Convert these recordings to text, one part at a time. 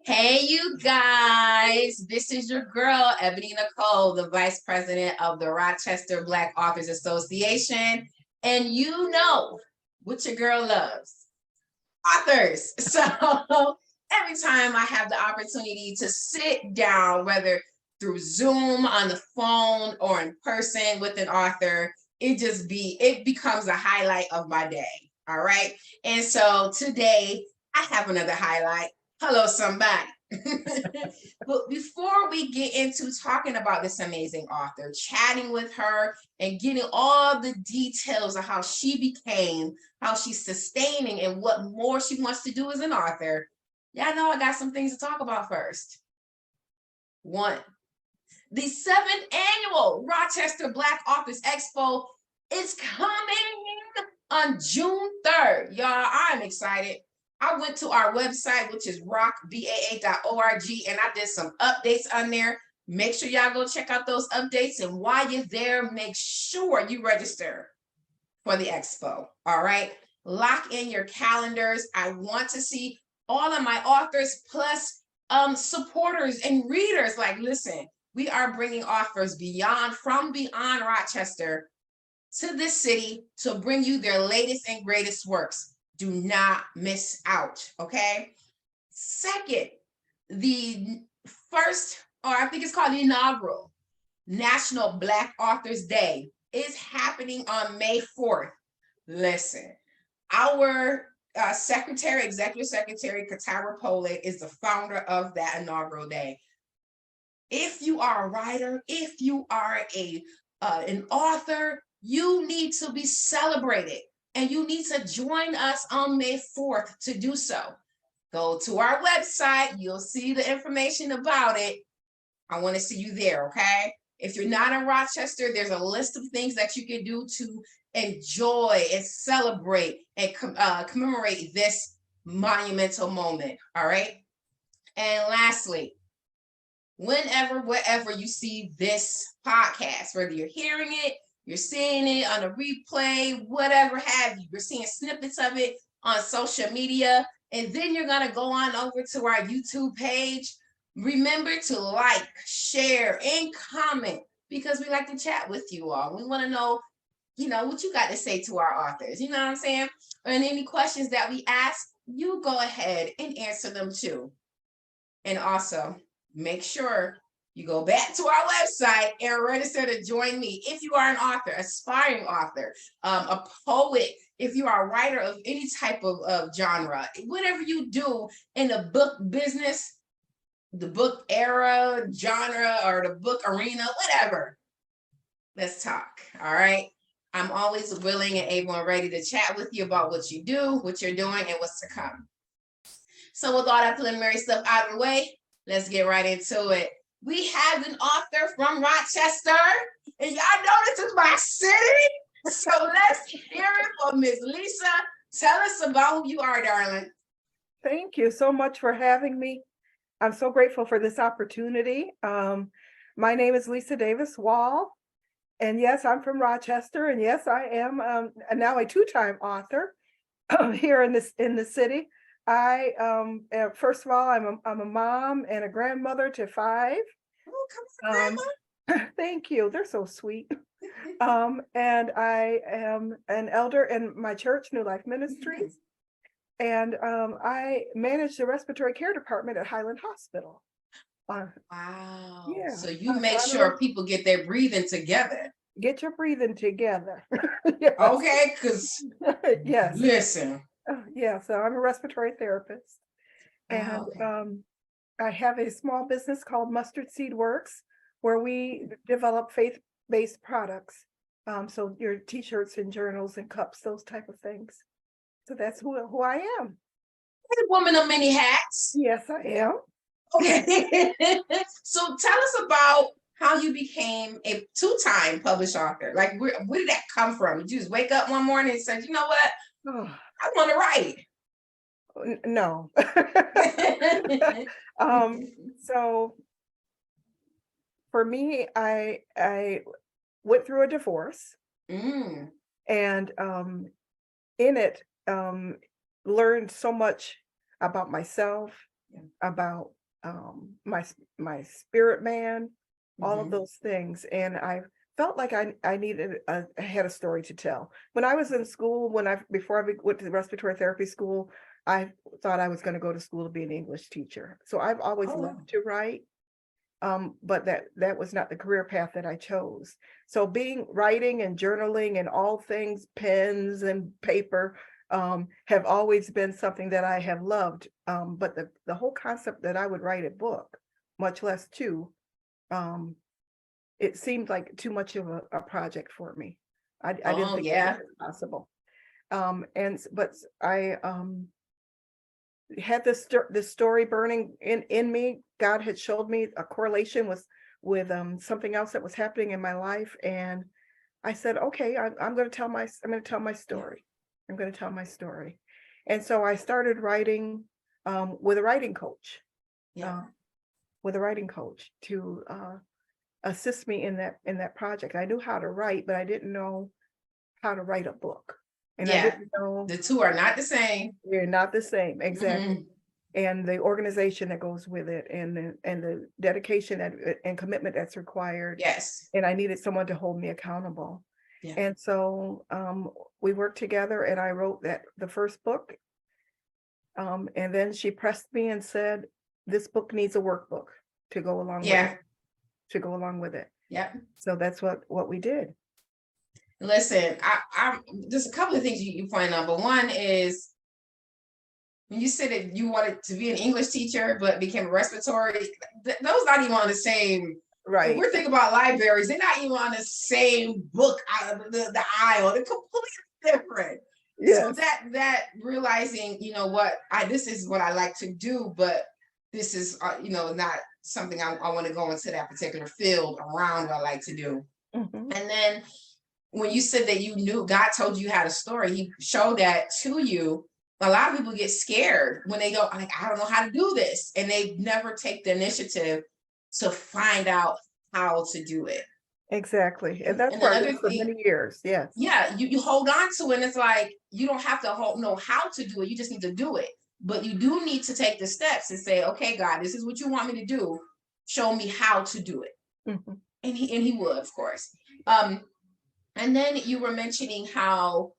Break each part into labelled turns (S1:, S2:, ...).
S1: Hey, you guys, this is your girl, Ebony Nicole, the Vice President of the Rochester Black Authors Association. And you know what your girl loves, authors. So every time I have the opportunity to sit down, whether through Zoom, on the phone, or in person with an author, it becomes a highlight of my day. All right. And so today I have another highlight. Hello, somebody. But before we get into talking about this amazing author, chatting with her and getting all the details of how she became, how she's sustaining, and what more she wants to do as an author, y'all know I got some things to talk about first. One, the 7th annual Rochester Black Authors Expo is coming on June 3rd. Y'all, I'm excited. I went to our website, which is rockbaa.org, and I did some updates on there. Make sure y'all go check out those updates. And while you're there, make sure you register for the expo. All right. Lock in your calendars. I want to see all of my authors plus supporters and readers. Like, listen, we are bringing authors from beyond Rochester to this city to bring you their latest and greatest works. Do not miss out, okay? Second, the first, or I think it's called the inaugural National Black Authors Day is happening on May 4th. Listen, our Executive Secretary, Katara Pollitt, is the founder of that inaugural day. If you are a writer, if you are an author, you need to be celebrated. And you need to join us on May 4th to do so. Go to our website. You'll see the information about it. I want to see you there, okay? If you're not in Rochester, there's a list of things that you can do to enjoy and celebrate and commemorate this monumental moment, all right? And lastly, wherever you see this podcast, whether you're hearing it, you're seeing it on a replay, whatever have you. You're seeing snippets of it on social media. And then you're going to go on over to our YouTube page. Remember to like, share, and comment because we like to chat with you all. We want to know, what you got to say to our authors. You know what I'm saying? And any questions that we ask, you go ahead and answer them too. And also, make sure you go back to our website and register to join me. If you are an author, aspiring author, a poet, if you are a writer of any type of genre, whatever you do in the book business, the book era, genre, or the book arena, whatever, let's talk, all right? I'm always willing and able and ready to chat with you about what you do, what you're doing, and what's to come. So with all that preliminary stuff out of the way, let's get right into it. We have an author from Rochester, and y'all know this is my city. So let's hear it from Ms. Lisa. Tell us about who you are, darling.
S2: Thank you so much for having me. I'm so grateful for this opportunity. My name is Lisa Davis Wall, and yes, I'm from Rochester, and yes, I am now a two-time author here in the city. First of all, I'm a mom and a grandmother to 5.
S1: Oh, come on, Grandma.
S2: Thank you. They're so sweet. And I am an elder in my church, New Life Ministries. And I manage the respiratory care department at Highland Hospital.
S1: Wow.
S2: Yeah.
S1: So you make sure people get their breathing together.
S2: Get your breathing together. Yes.
S1: Okay, because
S2: yes.
S1: Listen.
S2: Yeah, so I'm a respiratory therapist. And I have a small business called Mustard Seed Works, where we develop faith-based products. So your t-shirts and journals and cups, those type of things. So that's who I am.
S1: A woman of many hats.
S2: Yes, I am.
S1: Okay. So tell us about how you became a 2-time published author. Like, where did that come from? Did you just wake up one morning and say, you know what? I want to write.
S2: No. So for me, I went through a divorce, and in it learned so much about myself,
S1: Yeah.
S2: about my spirit man, all of
S1: Mhm.
S2: those things. And I felt like I had a story to tell. When I was in school, before went to the respiratory therapy school, I thought I was going to go to school to be an English teacher. So I've always
S1: Oh, wow.
S2: loved to write. But that was not the career path that I chose. So writing and journaling and all things pens and paper have always been something that I have loved. But the whole concept that I would write a book, much less two, um, it seemed like too much of a project for me. I didn't
S1: Oh,
S2: think that
S1: yeah.
S2: was possible. But I had this story burning in me. God had showed me a correlation with something else that was happening in my life, and I said, okay, I'm going to tell my
S1: Yeah.
S2: story. I'm going to tell my story. And so I started writing with a writing coach,
S1: Yeah.
S2: uh, to assist me in that project. I knew how to write, but I didn't know how to write a book, and I
S1: Yeah.
S2: didn't know
S1: The two are not the same.
S2: they're not the same exactly.
S1: Mhm.
S2: And the organization that goes with it, and the dedication and commitment that's required.
S1: Yes.
S2: And I needed someone to hold me accountable.
S1: Yeah.
S2: And so we worked together, and I wrote the first book. And then she pressed me and said, this book needs a workbook to go along with it,
S1: Yeah. Yep.
S2: So that's what we did.
S1: Listen, I there's a couple of things you pointed out, but one is when you said that you wanted to be an English teacher but became a respiratory, those not even on the same. When
S2: Right.
S1: we're thinking about libraries, they're not even on the same book out of the aisle. They're completely different. So
S2: Yes.
S1: that realizing, what this is what I like to do, but this is not something I want to go into that particular field around what I like to do.
S2: Mhm.
S1: And then when you said that you knew God told you had a story, He showed that to you. A lot of people get scared when they go, like, I don't know how to do this, and they never take the initiative to find out how to do it.
S2: Exactly. And that's
S1: And
S2: where I
S1: another
S2: was for
S1: thing,
S2: many years. Yes.
S1: yeah, you hold on to it, and it's like you don't have to know how to do it. You just need to do it. But you do need to take the steps and say, okay, God, this is what you want me to do. Show me how to do it.
S2: Mhm.
S1: And he would, of course. Um, and then you were mentioning how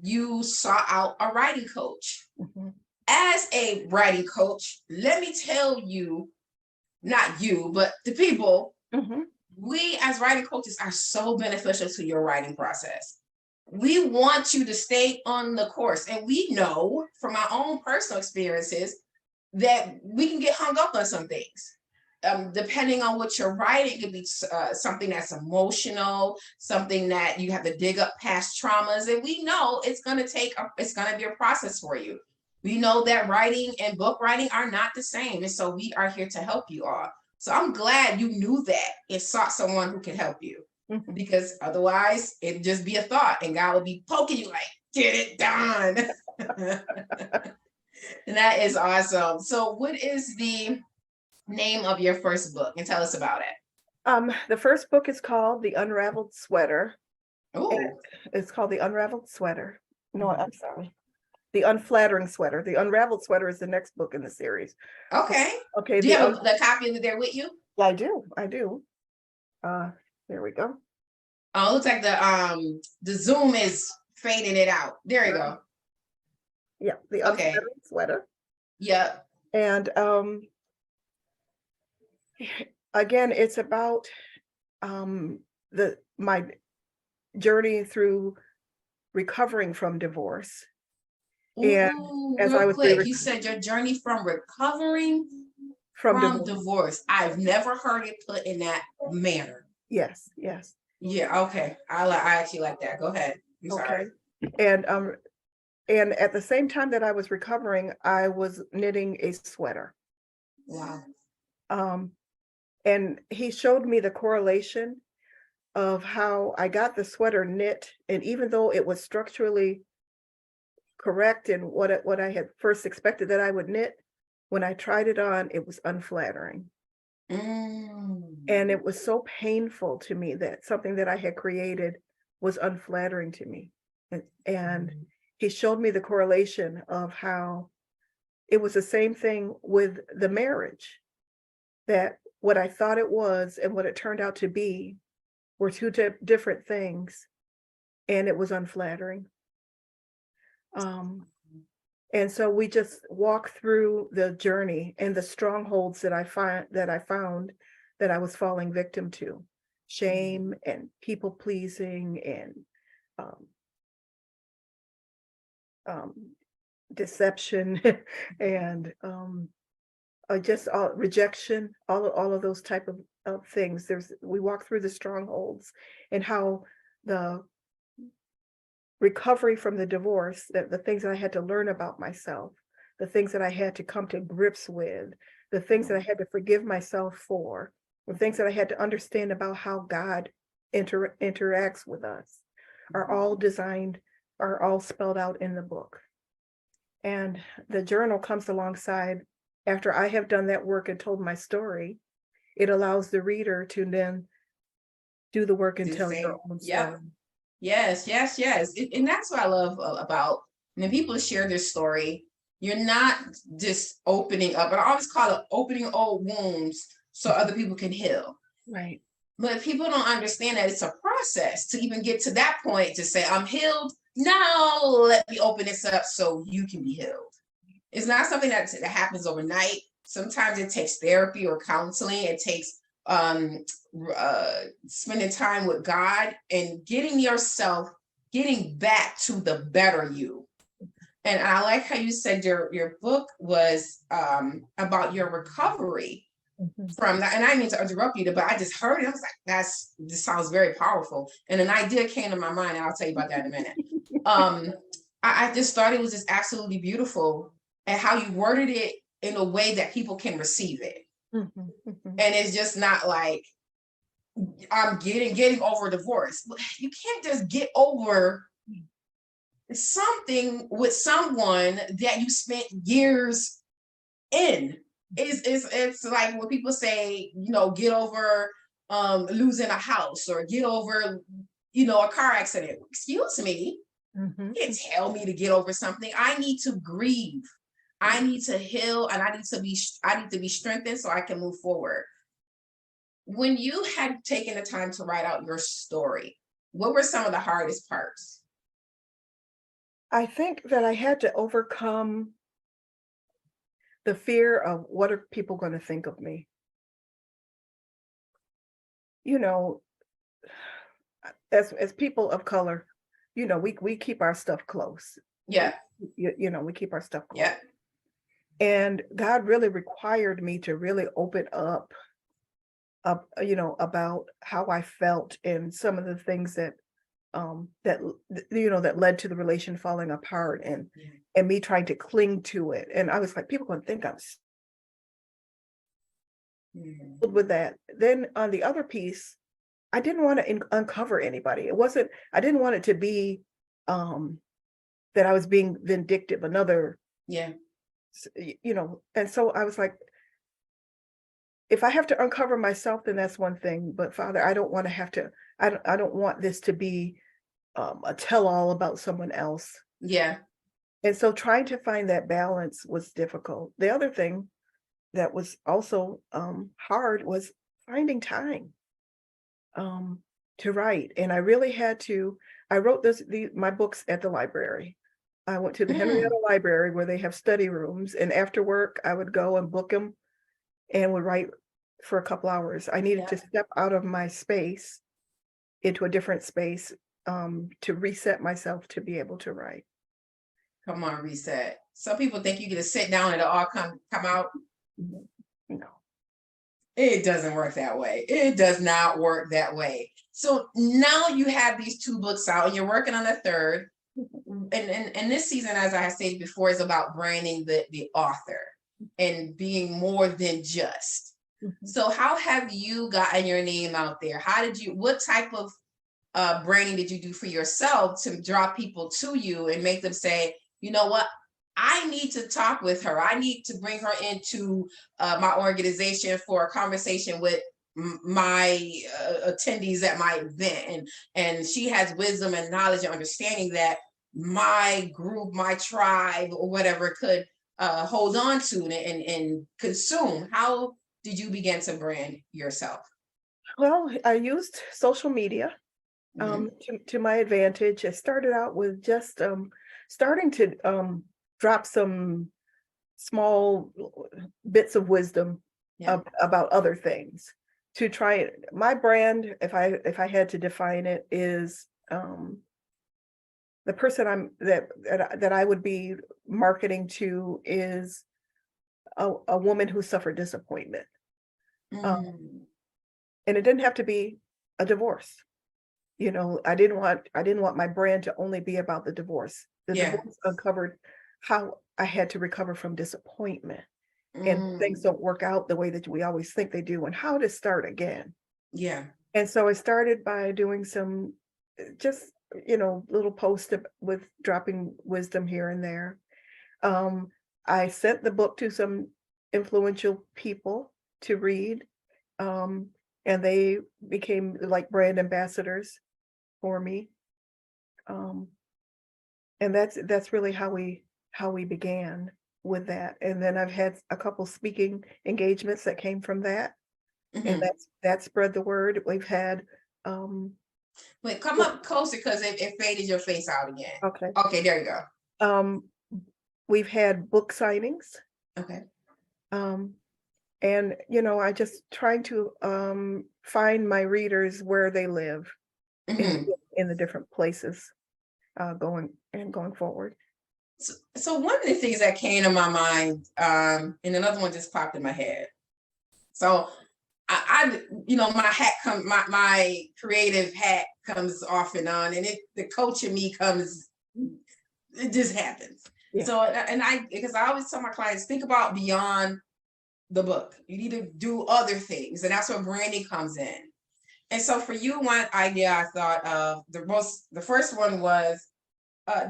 S1: you sought out a writing coach.
S2: Mhm.
S1: As a writing coach, let me tell you, not you, but the people,
S2: Mhm.
S1: we as writing coaches are so beneficial to your writing process. We want you to stay on the course. And we know from our own personal experiences that we can get hung up on some things. Depending on what you're writing, it could be something that's emotional, something that you have to dig up past traumas, and we know it's going to be a process for you. We know that writing and book writing are not the same, and so we are here to help you all. So I'm glad you knew that and sought someone who can help you,
S2: Mhm.
S1: because otherwise it'd just be a thought, and God would be poking you like, "Get it done." And that is awesome. So, what is the name of your first book, and tell us about it?
S2: The first book is called The Unraveled Sweater. And
S1: Oh,
S2: it's called The Unraveled Sweater. No,
S1: mhm.
S2: I'm sorry. The Unflattering Sweater. The Unraveled Sweater is the next book in the series.
S1: Okay.
S2: Okay,
S1: Do you have the copy of it there with you?
S2: I do. I do. Uh, there we go.
S1: Oh, it looks like the Zoom is fading it out. There you
S2: Right.
S1: go.
S2: Yeah, The
S1: Okay.
S2: Unflattering Sweater.
S1: Yep.
S2: And again, it's about my journey through recovering from divorce. And
S1: Ooh,
S2: as I
S1: real
S2: was
S1: quick, you said your journey from recovering
S2: from
S1: from
S2: divorce.
S1: divorce. I've never heard it put in that manner.
S2: Yes, yes.
S1: Yeah. Okay. I actually like that. Go ahead. I'm sorry.
S2: Okay. And and at the same time that I was recovering, I was knitting a sweater.
S1: Wow.
S2: Um, and he showed me the correlation of how I got the sweater knit, and even though it was structurally correct in what I had first expected that I would knit, when I tried it on, it was unflattering.
S1: Mm.
S2: And it was so painful to me that something that I had created was unflattering to me. And he showed me the correlation of how it was the same thing with the marriage, that what I thought it was and what it turned out to be were two different things, and it was unflattering. Um, and so we just walk through the journey and the strongholds that I found that I was falling victim to, shame and people pleasing and um, um, deception and just rejection, all of those type of things. We walk through the strongholds and how the recovery from the divorce, that the things that I had to learn about myself, the things that I had to come to grips with, the things that I had to forgive myself for, the things that I had to understand about how God interacts with us are all spelled out in the book. And the journal comes alongside after I have done that work and told my story. It allows the reader to then do the work and tell their own story.
S1: Yes, yes, yes. And that's what I love about when people share their story. You're not just opening up, and I always call it opening old wounds so other people can heal.
S2: Right.
S1: But people don't understand that it's a process to even get to that point to say, I'm healed. Now let me open this up so you can be healed. It's not something that happens overnight. Sometimes it takes therapy or counseling. It takes spending time with God and getting back to the better you. And I like how you said your book was about your recovery from that. And I didn't mean to interrupt you, but I just heard it. I was like, this sounds very powerful. And an idea came to my mind, and I'll tell you about that in a minute. I just thought it was just absolutely beautiful, and how you worded it in a way that people can receive it. And it's just not like I'm getting over divorce. You can't just get over something with someone that you spent years in. It's like when people say, get over losing a house, or get over, a car accident. Excuse me. You can't tell me to get over something. I need to grieve. I need to heal, and I need to be strengthened so I can move forward. When you had taken the time to write out your story, what were some of the hardest parts?
S2: I think that I had to overcome the fear of what are people going to think of me. As people of color, we keep our stuff close.
S1: Yeah.
S2: We keep our stuff close.
S1: Yeah.
S2: And God really required me to really open up, about how I felt and some of the things that led to the relation falling apart, and me trying to cling to it. And I was like, people going to think I'm with that. Then on the other piece, I didn't want to uncover anybody. I didn't want it to be that I was being vindictive, and so I was like, if I have to uncover myself, then that's one thing. But Father, I don't want to have to, I don't want this to be a tell-all about someone else.
S1: Yeah.
S2: And so trying to find that balance was difficult. The other thing that was also hard was finding time to write. And I really had to, I wrote my books at the library. I went to the Henrietta Library, where they have study rooms, and after work I would go and book them and would write for a couple hours. I needed to step out of my space into a different space to reset myself to be able to write.
S1: Come on, reset. Some people think you get to sit down and it all come out.
S2: No.
S1: It doesn't work that way. It does not work that way. So now you have these 2 books out, and you're working on a third. And this season, as I stated before, is about branding the author and being more than just. So how have you gotten your name out there? What type of branding did you do for yourself to draw people to you and make them say, you know what, I need to talk with her. I need to bring her into my organization for a conversation with my attendees at my event, and she has wisdom and knowledge and understanding that my group, my tribe, or whatever could hold on to and consume. How did you begin to brand yourself?
S2: Well, I used social media
S1: Mhm.
S2: to my advantage. I started out with just starting to drop some small bits of wisdom
S1: Yeah.
S2: about other things to try it. My brand, if I had to define it, is the person that I would be marketing to is a woman who suffered disappointment. Um,
S1: Mm.
S2: and it didn't have to be a divorce. You know, I didn't want my brand to only be about the divorce. The
S1: Yeah.
S2: divorce uncovered how I had to recover from disappointment and things
S1: Mm.
S2: don't work out the way that we always think they do and how to start again.
S1: Yeah.
S2: And so I started by doing some just, little posts with dropping wisdom here and there. Um, I sent the book to some influential people to read, um, and they became like brand ambassadors for me. Um, and that's really how we began with that. And then I've had a couple speaking engagements that came from that, and
S1: Hmm.
S2: that spread the word. We've had um
S1: Wait, come
S2: book
S1: up closer because it faded your face out again.
S2: okay.
S1: Okay, there you go.
S2: Um we've had book signings.
S1: Okay.
S2: Um and I just trying to find my readers where they live in
S1: Hmm.
S2: in the different places going forward.
S1: So one of the things that came to my mind, and another one just popped in my head. So my hat comes, my creative hat comes off and on, and the coach in me comes, it just happens.
S2: Yeah.
S1: So, because I always tell my clients, think about beyond the book. You need to do other things, and that's where branding comes in. And so for you, one idea I thought of, the first one was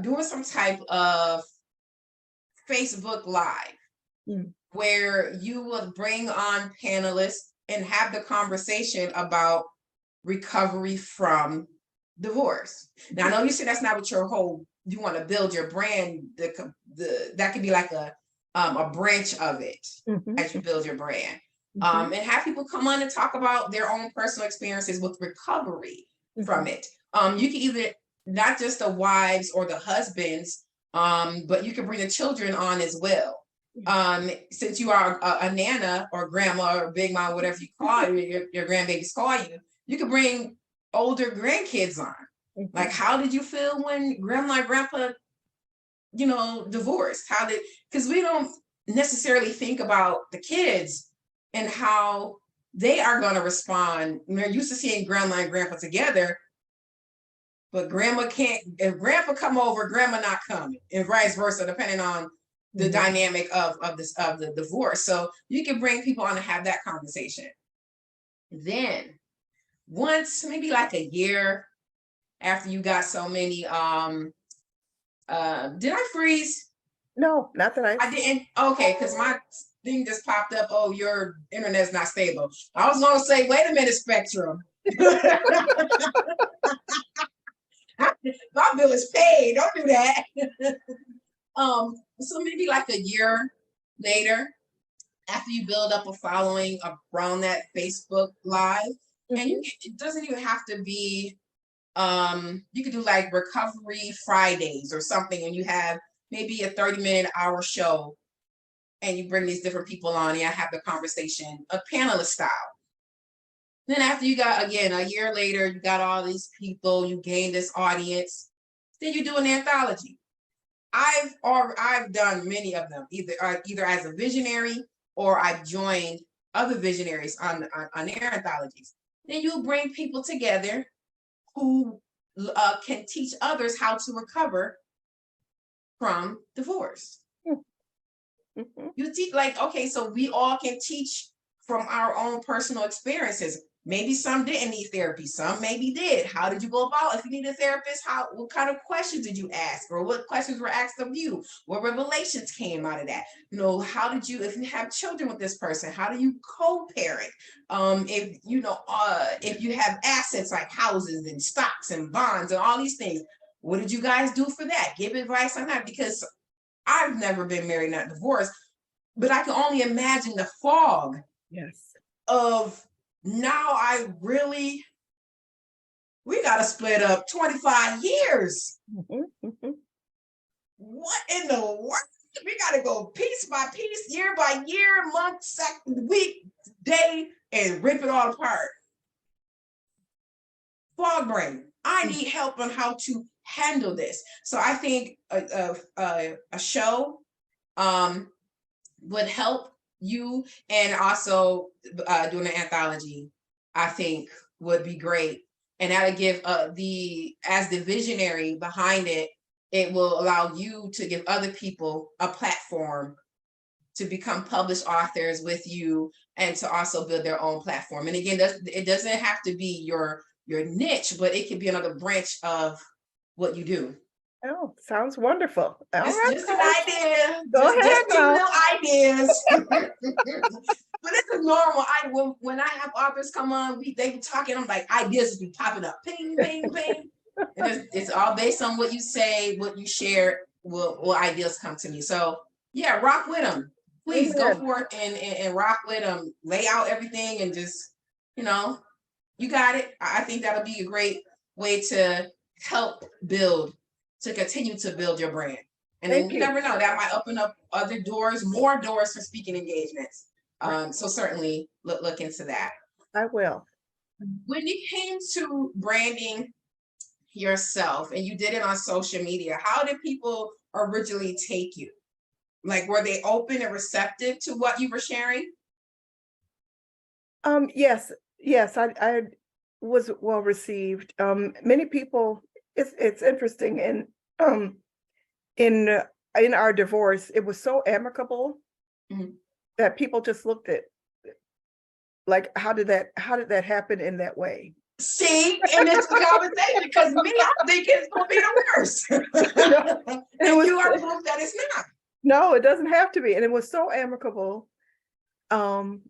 S1: doing some type of Facebook Live
S2: Mm.
S1: where you would bring on panelists and have the conversation about recovery from divorce. Now I know you said that's not what you want to build your brand. That could be like a branch of it
S2: Mhm.
S1: as you build your brand.
S2: Mhm.
S1: And have people come on and talk about their own personal experiences with recovery from
S2: Mhm.
S1: it. You can either not just the wives or the husbands, but you can bring the children on as well.
S2: Yeah.
S1: Since you are a nana or grandma or big mom, whatever you call your grandbabies call you, you could bring older grandkids on. Like,
S2: Mhm.
S1: how did you feel when grandma and grandpa, divorced? Because we don't necessarily think about the kids and how they are going to respond. They're used to seeing grandma and grandpa together, but grandma can't, if grandpa come over, grandma not coming, and vice versa, depending on the
S2: Mhm.
S1: dynamic of the divorce. So you can bring people on to have that conversation. Then once, maybe like a year after you got so many, did I freeze?
S2: No, not that
S1: I didn't. Okay, because my thing just popped up. Oh, your internet's not stable. I was gonna say, wait a minute, Spectrum. My bill is paid. Don't do that. So maybe like a year later, after you build up a following around that Facebook Live, and
S2: Mhm.
S1: it doesn't even have to be. You could do like Recovery Fridays or something, and you have maybe a 30-minute hour show, and you bring these different people on and you have the conversation, a panelist style. Then after you got, again, a year later, you got all these people, you gain this audience, then you do an anthology. I've done many of them, either as a visionary or I've joined other visionaries on their anthologies. Then you bring people together who can teach others how to recover from divorce.
S2: Mhm.
S1: You teach, like, okay, so we all can teach from our own personal experiences. Maybe some didn't need therapy, some maybe did. How did you go about, if you need a therapist, what kind of questions did you ask, or what questions were asked of you? What revelations came out of that? How did you, if you have children with this person, how do you co-parent? If you have assets like houses and stocks and bonds and all these things, what did you guys do for that? Give advice on that, because I've never been married, not divorced, but I can only imagine the fog
S2: Yes.
S1: of now we got to split up 25 years.
S2: Mhm, mhm.
S1: What in the world? We got to go piece by piece, year by year, month, second, week, day, and rip it all apart. Fog brain. I need help on how to handle this. So I think a show would help you, and also doing an anthology, I think would be great. And that'll give as the visionary behind it, it will allow you to give other people a platform to become published authors with you, and to also build their own platform. And again, it doesn't have to be your niche, but it can be another branch of what you do.
S2: Oh, sounds wonderful. All
S1: Just,
S2: right,
S1: just an
S2: Coach.
S1: idea.
S2: Go
S1: Just
S2: ahead
S1: two
S2: now.
S1: little ideas. But this is normal. When I have authors come on, they be talking. I'm like, ideas just be popping up, ping, ping, ping. And it's all based on what you say, what you share. Will ideas come to me? So yeah, rock with them. Please go
S2: Amen.
S1: forth and rock with them. Lay out everything and just, you got it. I think that'll be a great way to help to continue to build your brand. And then
S2: Thank
S1: you
S2: you.
S1: never know, that might open up other doors, more doors for speaking engagements. So certainly look into that.
S2: I will.
S1: When it came to branding yourself and you did it on social media, how did people originally take you? Like, were they open and receptive to what you were sharing?
S2: Yes, yes, I was well received. Many people, it's interesting um in uh, in our divorce, it was so amicable
S1: Mhm.
S2: that people just looked at like, how did that happen in that way?
S1: See, and it's the conversation, because me, I think it's gonna be the worst.
S2: It
S1: And
S2: was
S1: you are proof that it's not.
S2: no, it doesn't have to be, and it was so amicable um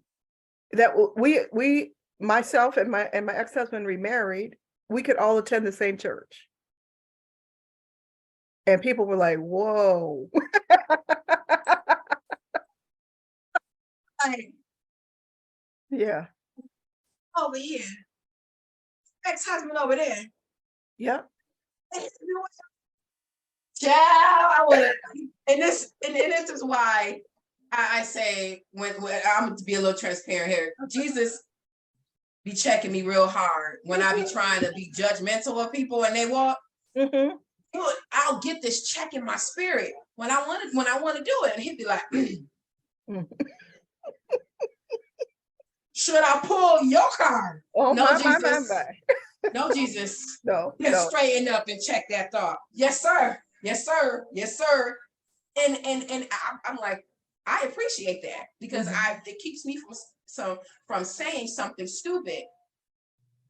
S2: that we myself and my ex-husband remarried. We could all attend the same church, and people were like, "Whoa."
S1: Like,
S2: Yeah.
S1: over here, ex-husband over there.
S2: Yep.
S1: Child, I would, and this is why I say when I'm to be a little transparent here. Jesus be checking me real hard when I be trying to be judgmental of people and they walk.
S2: Hmm.
S1: I'll get this check in my spirit when I want to do it, and he'd be like, "Should I pull your card?"
S2: Oh,
S1: No,
S2: my,
S1: Jesus.
S2: my.
S1: No, Jesus.
S2: No,
S1: Just
S2: no.
S1: straighten up and check that thought. Yes, sir. Yes, sir. Yes, sir. And I'm like, I appreciate that, because
S2: Mhm.
S1: it keeps me from saying something stupid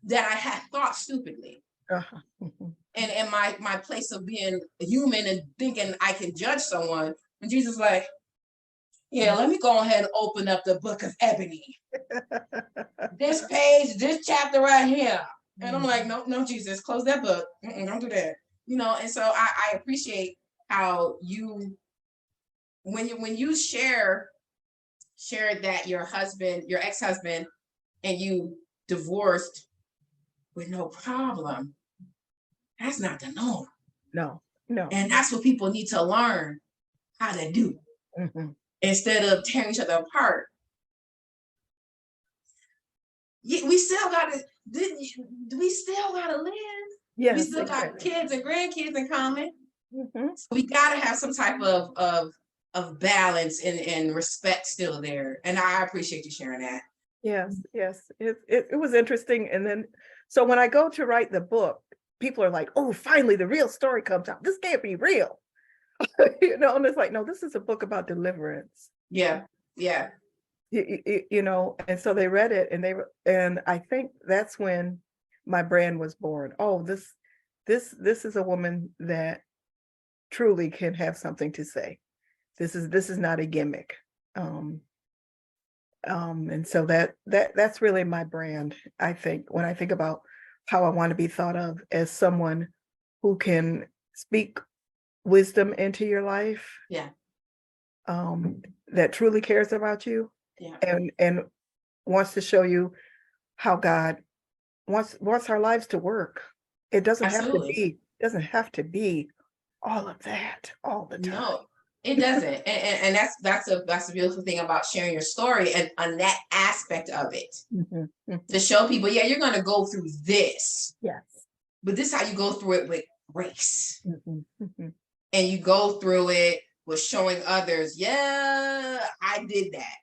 S1: that I had thought stupidly.
S2: Uh-huh. Mhm.
S1: And in my place of being human and thinking I can judge someone, and Jesus like, yeah, let me go ahead and open up the book of Ebony. This page, this chapter right here. And I'm like, no, no, Jesus, close that book. Don't do that. And so I appreciate how you, when you share that your ex-husband, and you divorced with no problem. That's not the norm.
S2: No, no.
S1: And that's what people need to learn how to do,
S2: Mhm.
S1: instead of tearing each other apart. We still gotta, we still gotta live. We
S2: Yes,
S1: still got
S2: exactly.
S1: kids and grandkids in common.
S2: Mhm.
S1: So we gotta have some type of balance and respect still there. And I appreciate you sharing that.
S2: Yes, yes. It was interesting. And then, so when I go to write the book, people are like, "Oh, finally, the real story comes out. This can't be real." And it's like, no, this is a book about deliverance.
S1: Yeah, yeah.
S2: And so they read it, and I think that's when my brand was born. Oh, this is a woman that truly can have something to say. This is not a gimmick. Um, and so that's really my brand. I think when I think about how I want to be thought of as someone who can speak wisdom into your life.
S1: Yeah.
S2: That truly cares about you.
S1: Yeah.
S2: And wants to show you how God wants our lives to work. It doesn't
S1: Absolutely.
S2: have to be all of that all the time.
S1: No, it doesn't. And that's a beautiful thing about sharing your story and on that aspect of it. To show people, yeah, you're gonna go through this.
S2: Yes.
S1: But this is how you go through it with grace. And you go through it with showing others, yeah, I did that.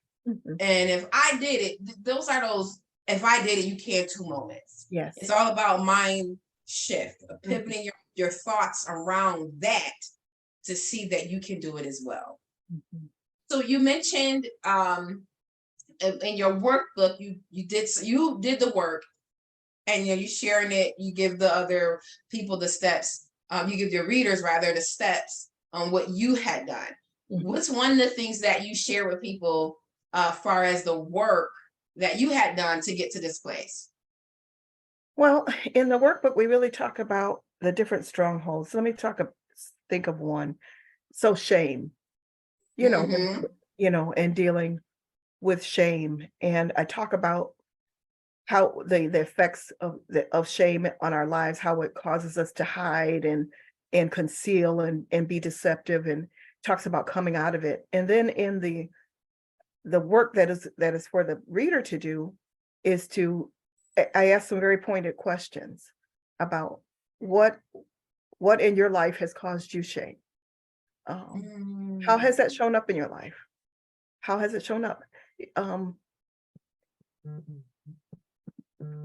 S1: And if I did it, those are those, if I did it, you can too moments.
S2: Yes.
S1: It's all about mind shift, pivoting your thoughts around that to see that you can do it as well. So you mentioned in your workbook, you did the work, and you sharing it, you give the other people the steps, you give your readers rather the steps on what you had done. What's one of the things that you share with people far as the work that you had done to get to this place?
S2: Well, in the workbook, we really talk about the different strongholds. Let me think of one. So shame, and dealing with shame. And I talk about how the effects of shame on our lives, how it causes us to hide and conceal and be deceptive, and talks about coming out of it. And then in the work that is for the reader to do is I ask some very pointed questions about what in your life has caused you shame. How has that shown up in your life? How has it shown up?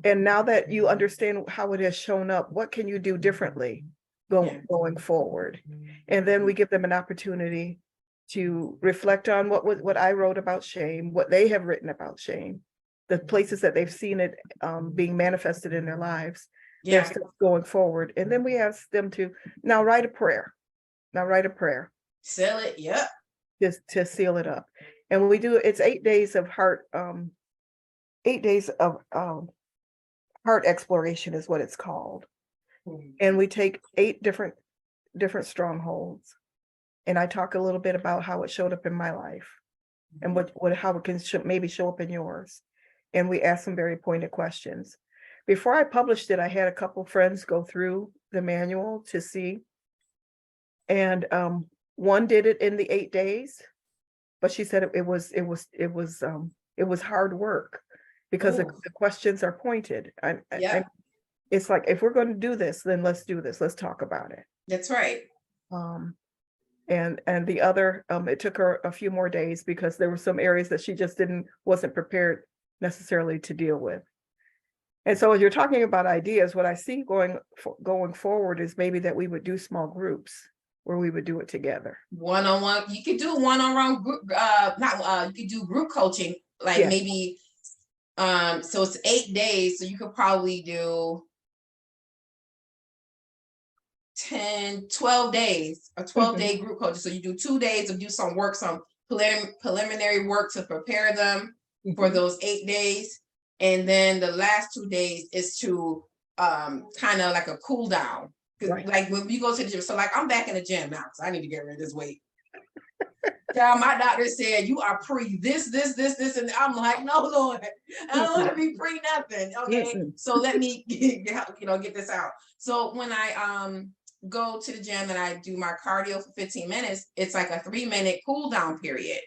S2: And now that you understand how it has shown up, what can you do differently going forward? And then we give them an opportunity to reflect on what I wrote about shame, what they have written about shame, the places that they've seen it being manifested in their lives, their steps going forward. And then we ask them to now write a prayer.
S1: Seal it, yep.
S2: Just to seal it up. And we do, it's 8 days of heart, 8 days of heart exploration is what it's called. And we take 8 different strongholds. And I talk a little bit about how it showed up in my life and how it can maybe show up in yours. And we ask some very pointed questions. Before I published it, I had a couple friends go through the manual to see. And one did it in the 8 days, but she said it was hard work because the questions are pointed. It's like, if we're going to do this, then let's do this. Let's talk about it.
S1: That's right.
S2: And the other, it took her a few more days because there were some areas that she just wasn't prepared necessarily to deal with. And so as you're talking about ideas, what I see going forward is maybe that we would do small groups where we would do it together.
S1: One-on-one. You could do one-on-one group, you could do group coaching, like maybe, so it's 8 days, so you could probably do 12 days, a 12-day group coaching. So you do 2 days of do some work, some preliminary work to prepare them for those 8 days. And then the last 2 days is to kind of like a cool down. Right. Like when you go to the gym, so like I'm back in the gym now, because I need to get rid of this weight. Yeah, my doctor said you are pre this, and I'm like, no, Lord, I don't want to be pre nothing. Okay, so let me get this out. So when I go to the gym and I do my cardio for 15 minutes, it's like a 3-minute cool down period,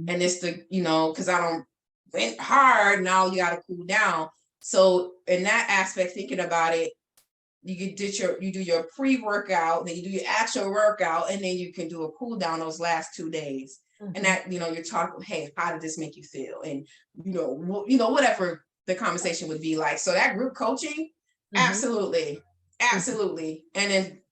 S1: and it's because I don't went hard, now you got to cool down. So in that aspect, thinking about it, you do your pre-workout, then you do your actual workout, and then you can do a cool down those last 2 days. And that, you're talking, hey, how did this make you feel? And whatever the conversation would be like. So that group coaching, absolutely. And then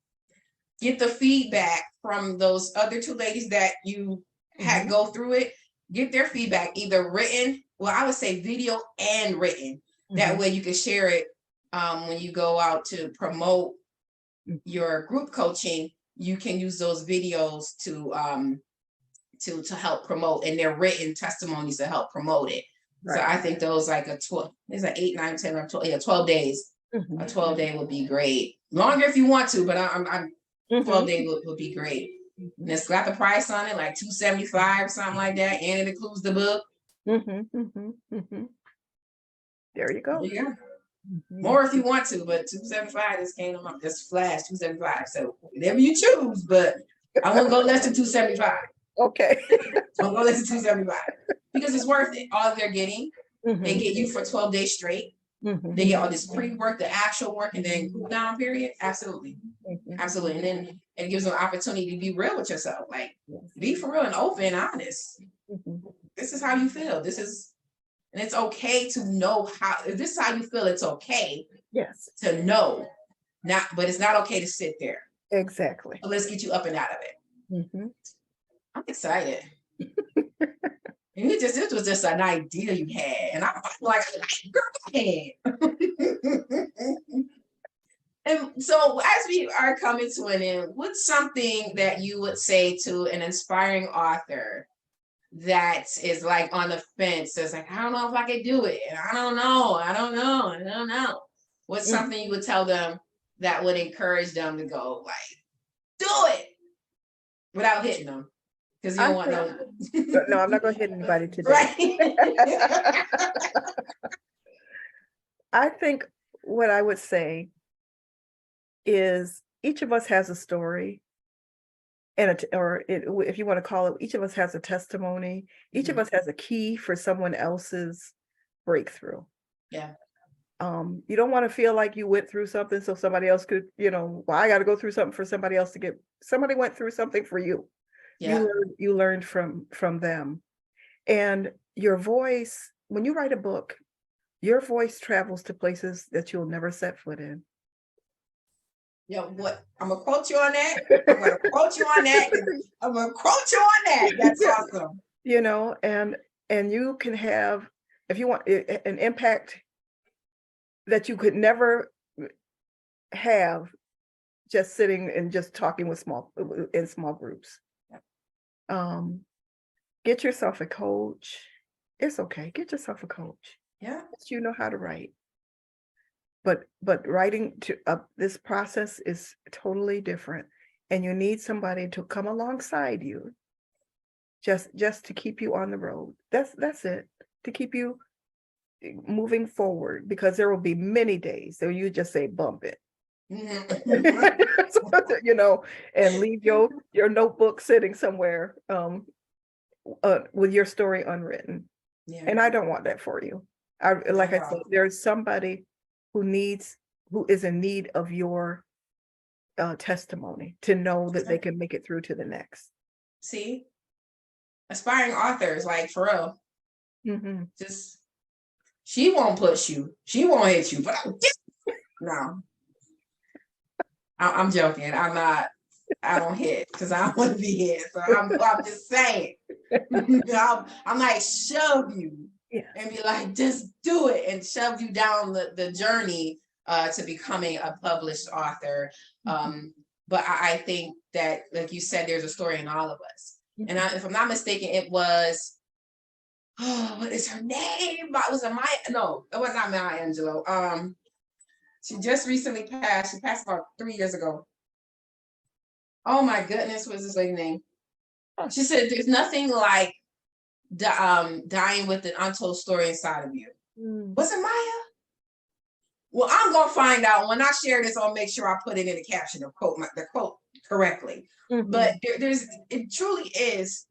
S1: get the feedback from those other 2 ladies that you had go through it. Get their feedback, either written, well, I would say video and written. That way you can share it. When you go out to promote your group coaching, you can use those videos to help promote, and their written testimonies to help promote it. Right. So I think those like a 12, there's like 8, 9, 10, or 12, 12 days. A 12-day would be great. Longer if you want to, but I'm 12-day would be great. And it's got the price on it, like $275, something like that, and it includes the book.
S2: There you go.
S1: Yeah.
S2: Mhm.
S1: More if you want to, but $275 just came on this flash, $275. So whatever you choose, but I won't go less than $275.
S2: Okay.
S1: Don't go less than $275 because it's worth it. All they're getting, they get you for 12 days straight. They get all this pre-work, the actual work, and then cool down period. Absolutely. Absolutely. And then it gives them an opportunity to be real with yourself. Like, be for real and open and honest. This is how you feel. This is, and it's okay to know how, if this is how you feel, it's okay
S2: Yes,
S1: to know. Not, but it's not okay to sit there.
S2: exactly.
S1: So let's get you up and out of it. I'm excited. And this was just an idea you had. And I'm like, girl, go ahead. And so as we are coming to an end, what's something that you would say to an inspiring author that is like on the fence? It's like, I don't know if I could do it. And I don't know. What's something you would tell them that would encourage them to go like, do it without hitting them? Because you don't want
S2: no, I'm not going to hit anybody today.
S1: Right.
S2: I think what I would say is each of us has a story, and if you want to call it, each of us has a testimony. Each of us has a key for someone else's breakthrough.
S1: Yeah.
S2: You don't want to feel like you went through something so somebody else could, well, I got to go through something for somebody else to get. Somebody went through something for you.
S1: Yeah.
S2: You learned from them. And your voice, when you write a book, your voice travels to places that you'll never set foot in.
S1: What? I'm gonna quote you on that. I'm gonna quote you on that. I'm gonna quote you on that. That's awesome.
S2: And you can have, if you want, an impact that you could never have just sitting and just talking with small groups. Get yourself a coach. It's okay. Get yourself a coach.
S1: Yeah.
S2: You know how to write. But writing this process is totally different, and you need somebody to come alongside you, just to keep you on the road. That's it, to keep you moving forward, because there will be many days that you just say bump it, and leave your notebook sitting somewhere with your story unwritten. Yeah. And I don't want that for you. I said, there's somebody who is in need of your testimony to know that they can make it through to the next.
S1: See, aspiring authors, like for real, just, she won't push you, she won't hit you, but no, I'm joking. I don't hit because I don't want to be hit. So I'm just saying, I'm like, shove you. Yeah. And be like, just do it, and shove you down the journey to becoming a published author. But I think that, like you said, there's a story in all of us. And if I'm not mistaken, it was, what is her name? Was it Maya? No, it was not Maya Angelou. She just recently passed. She passed about 3 years ago. Oh my goodness, what's this lady's name? She said, there's nothing like dying with an untold story inside of you. Was it Maya? Well, I'm gonna find out. When I share this, I'll make sure I put it in the caption or quote the quote correctly. But it truly is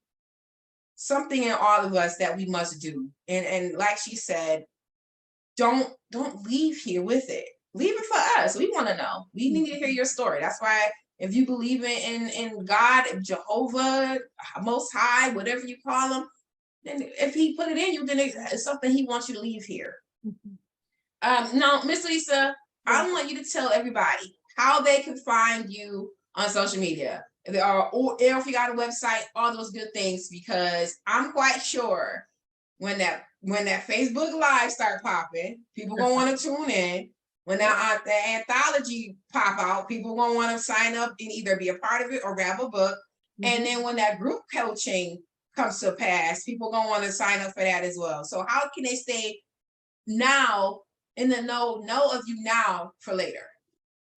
S1: something in all of us that we must do. And like she said, don't leave here with it. Leave it for us. We want to know. We need to hear your story. That's why, if you believe in God, Jehovah, Most High, whatever you call him, then if he put it in you, then it's something he wants you to leave here. Now, Miss Lisa, I want you to tell everybody how they can find you on social media. Or if you got a website, all those good things, because I'm quite sure when that Facebook Live start popping, people gonna want to tune in. When the anthology pop out, people gonna want to sign up and either be a part of it or grab a book. And then when that group coaching comes to pass, people gonna want to sign up for that as well. So how can they stay now in the know of you now for later?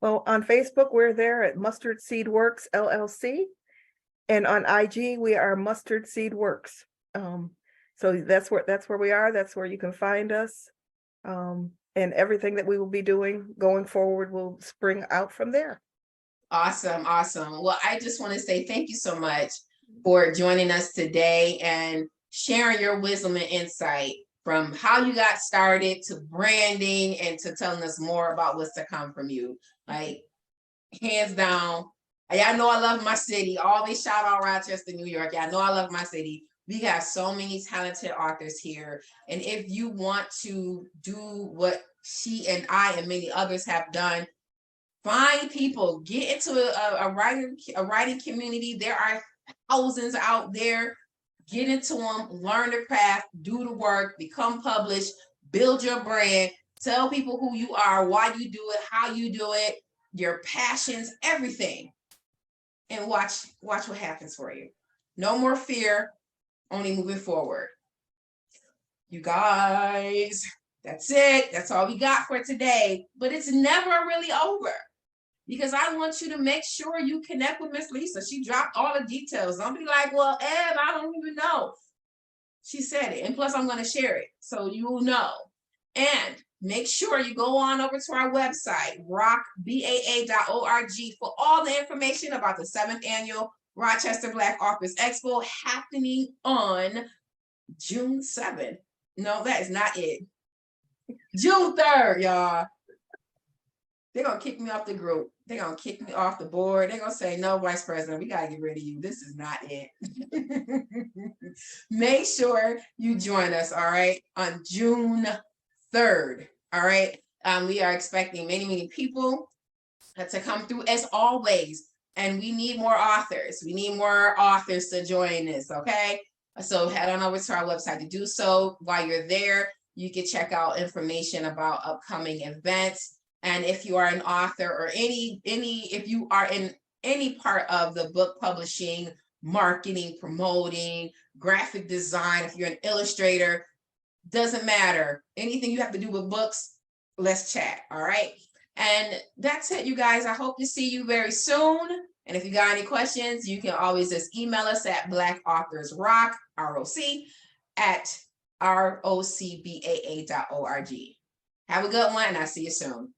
S2: Well, on Facebook, we're there at Mustard Seed Works LLC. And on IG, we are Mustard Seed Works. So that's where we are. That's where you can find us. And everything that we will be doing going forward will spring out from there.
S1: Awesome, awesome. Well, I just want to say thank you so much for joining us today and sharing your wisdom and insight from how you got started to branding and to telling us more about what's to come from you. Like, hands down, y'all know I love my city. Always shout out Rochester, New York. Y'all know I love my city. We got so many talented authors here. And if you want to do what she and I and many others have done, find people, get into a writing community. There are thousands out there. Get into them, learn the craft, do the work, become published, build your brand, tell people who you are, why you do it, how you do it, your passions, everything. And watch what happens for you. No more fear, only moving forward. You guys, that's it. That's all we got for today. But it's never really over, because I want you to make sure you connect with Miss Lisa. She dropped all the details. Don't be like, well, Eb, I don't even know. She said it. And plus, I'm going to share it so you'll know. And make sure you go on over to our website, rockbaa.org, for all the information about the 7th annual Rochester Black Authors Expo happening on June 7th. No, that is not it. June 3rd, y'all. They're going to kick me off the group. They're going to kick me off the board. They're going to say, no, Vice President, we got to get rid of you. This is not it. Make sure you join us, all right, on June 3rd, all right? We are expecting many, many people to come through as always. And we need more authors. We need more authors to join this, okay? So head on over to our website to do so. While you're there, you can check out information about upcoming events. And if you are an author or if you are in any part of the book publishing, marketing, promoting, graphic design, if you're an illustrator, doesn't matter. Anything you have to do with books, let's chat, all right? And that's it, you guys. I hope to see you very soon. And if you got any questions, you can always just email us at blackauthors.rock, R-O-C, at rocbaa.org. Have a good one, and I'll see you soon.